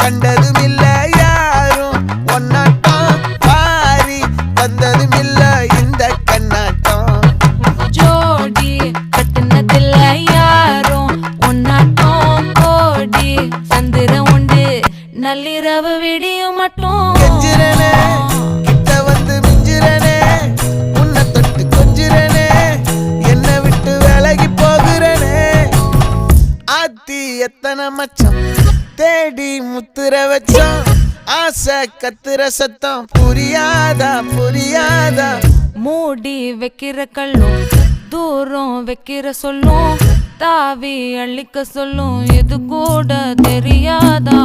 கண்டதும் இல்ல யாரும் ஒன்னாட்டம் பாரி வந்ததும் இல்ல இந்த கண்ணாட்டம் ஜோடி கட்டுனதில்ல யாரும் ஒன்னாட்டம் கோடி சந்திரம் உண்டு நள்ளிரவு விடியும் மட்டும் கெஞ்சிரனே கிட்ட வந்து மிஞ்சிரனே உன்னை தொட்டு கொஞ்சிரனே என்ன விட்டு விலகி போகிறனே ஆத்தி எத்தனை மச்சம் தேடி முத்துற வச்சோம் ஆசை கத்துற சத்தம் புரியாதா புரியாதா மூடி வைக்கிற கல்லும் தூரம் வைக்கிற சொல்லும் தாவி அள்ளிக்க சொல்லும் இது கூட தெரியாதா